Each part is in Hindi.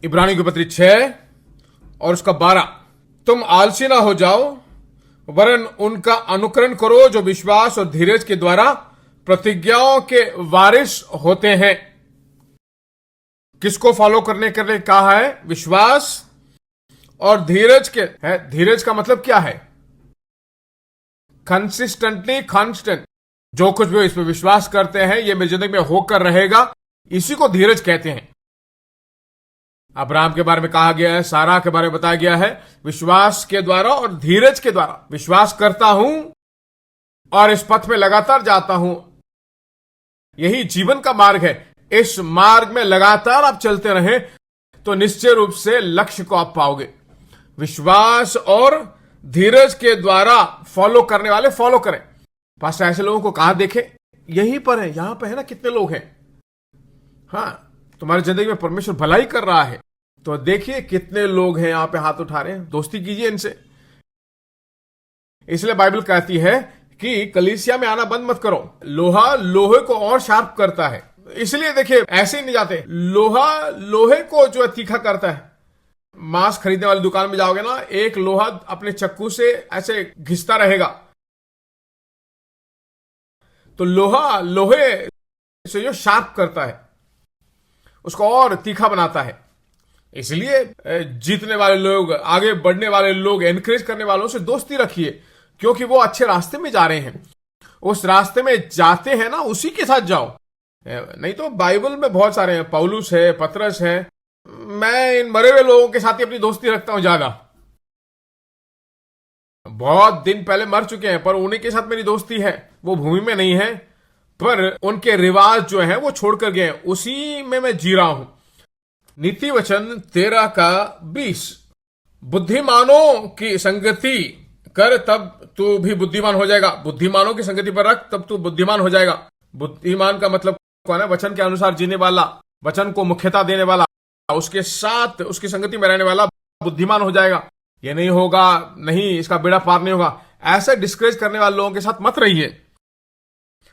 इब्रानियों की पत्री 6 और उसका 12। तुम आलसी ना हो जाओ, वरन उनका अनुकरण करो जो विश्वास और धीरज के द्वारा प्रतिज्ञाओं के वारिस होते हैं। किसको फॉलो करने के लिए कहा है? विश्वास और धीरज के है। धीरज का मतलब क्या है? Consistently constant. जो कुछ भी इस पर विश्वास करते हैं ये मेरी जिंदगी में होकर रहेगा, इसी को धीरज कहते हैं। अब्राहम के बारे में कहा गया है, सारा के बारे में बताया गया है, विश्वास के द्वारा और धीरज के द्वारा। विश्वास करता हूं और इस पथ में लगातार जाता हूं, यही जीवन का मार्ग है। इस मार्ग में लगातार आप चलते रहें तो निश्चय रूप से लक्ष्य को आप पाओगे। विश्वास और धीरज के द्वारा फॉलो करने वाले फॉलो करें। पास ऐसे लोगों को कहां देखें? यहीं पर है, यहां पर है ना। कितने लोग हैं? हाँ, तुम्हारी जिंदगी में परमेश्वर भलाई कर रहा है तो देखिए कितने लोग हैं यहां पे हाथ उठा रहे हैं। दोस्ती कीजिए इनसे। इसलिए बाइबल कहती है कि कलीसिया में आना बंद मत करो। लोहा लोहे को और शार्प करता है। इसलिए देखिए ऐसे ही नहीं जाते। लोहा लोहे को जो तीखा करता है। मांस खरीदने वाली दुकान में जाओगे ना, एक लोहा अपने चक्कू से ऐसे घिसता रहेगा, तो लोहा लोहे से जो शार्प करता है उसको और तीखा बनाता है। इसलिए जीतने वाले लोग, आगे बढ़ने वाले लोग, एनकरेज करने वालों से दोस्ती रखिए, क्योंकि वो अच्छे रास्ते में जा रहे हैं। उस रास्ते में जाते हैं ना, उसी के साथ जाओ। नहीं तो बाइबल में बहुत सारे हैं, पौलुस है, पतरस है। मैं इन मरे हुए लोगों के साथ ही अपनी दोस्ती रखता हूं ज्यादा। बहुत दिन पहले मर चुके हैं पर उन्हीं के साथ मेरी दोस्ती है। वो भूमि में नहीं है पर उनके रिवाज जो है वो छोड़कर गए, उसी में मैं जी रहा हूं। नीति वचन 13 का 20। बुद्धिमानों की संगति कर तब तू भी बुद्धिमान हो जाएगा। बुद्धिमानों की संगति पर रख तब तू बुद्धिमान हो जाएगा। बुद्धिमान का मतलब कौन है? वचन के अनुसार जीने वाला, वचन को मुख्यता देने वाला, उसके साथ उसकी संगति में रहने वाला बुद्धिमान हो जाएगा। ये नहीं होगा, नहीं इसका बेड़ा पार नहीं होगा, ऐसे डिस्करेज करने वाले लोगों के साथ मत रहिए।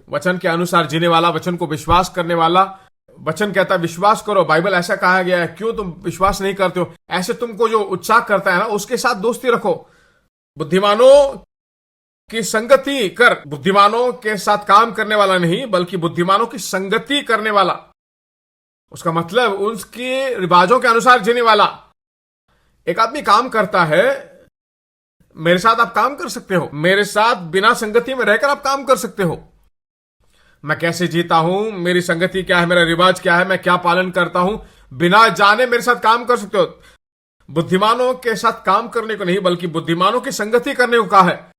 वचन के अनुसार जीने वाला, वचन को विश्वास करने वाला। वचन कहता है विश्वास करो, बाइबल ऐसा कहा गया है। क्यों तुम विश्वास नहीं करते हो? ऐसे तुमको जो उत्साह करता है ना, उसके साथ दोस्ती रखो। बुद्धिमानों की संगति कर। बुद्धिमानों के साथ काम करने वाला नहीं, बल्कि बुद्धिमानों की संगति करने वाला। उसका मतलब उसके रिवाजों के अनुसार जीने वाला। एक आदमी काम करता है, मेरे साथ आप काम कर सकते हो, मेरे साथ बिना संगति में रहकर आप काम कर सकते हो। मैं कैसे जीता हूं, मेरी संगति क्या है, मेरा रिवाज क्या है, मैं क्या पालन करता हूं, बिना जाने मेरे साथ काम कर सकते हो। बुद्धिमानों के साथ काम करने को नहीं, बल्कि बुद्धिमानों की संगति करने को कहा है।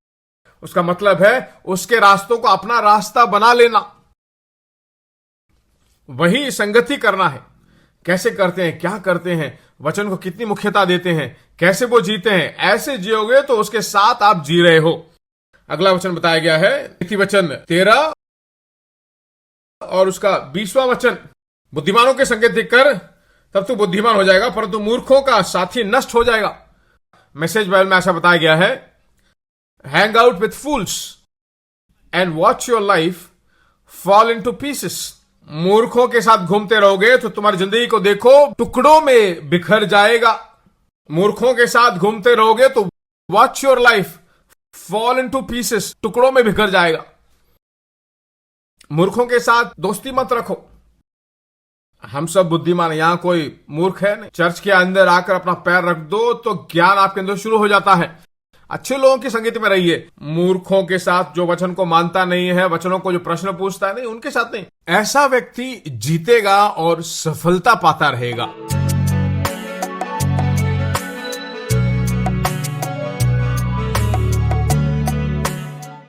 उसका मतलब है उसके रास्तों को अपना रास्ता बना लेना, वही संगति करना है। कैसे करते हैं, क्या करते हैं, वचन को कितनी मुख्यता देते हैं, कैसे वो जीते हैं, ऐसे जियोगे तो उसके साथ आप जी रहे हो। अगला वचन बताया गया है नीति वचन 13 और उसका 20वां वचन। बुद्धिमानों के संगति कर तब तू बुद्धिमान हो जाएगा, परंतु मूर्खों का साथी नष्ट हो जाएगा। मैसेज बाइबल में ऐसा बताया गया है, hang out with fools and watch your life fall into pieces. मूर्खों के साथ घूमते रहोगे तो तुम्हारी जिंदगी को देखो टुकड़ों में बिखर जाएगा। मूर्खों के साथ घूमते रहोगे तो watch your life fall into pieces, टुकड़ों में बिखर जाएगा। मूर्खों के साथ दोस्ती मत रखो। हम सब बुद्धिमान है, यहां कोई मूर्ख है नहीं। चर्च के अंदर आकर अपना पैर रख दो तो ज्ञान आपके अंदर शुरू हो जाता है। अच्छे लोगों की संगति में रहिए। मूर्खों के साथ, जो वचन को मानता नहीं है, वचनों को जो प्रश्न पूछता है, नहीं, उनके साथ नहीं। ऐसा व्यक्ति जीतेगा और सफलता पाता रहेगा।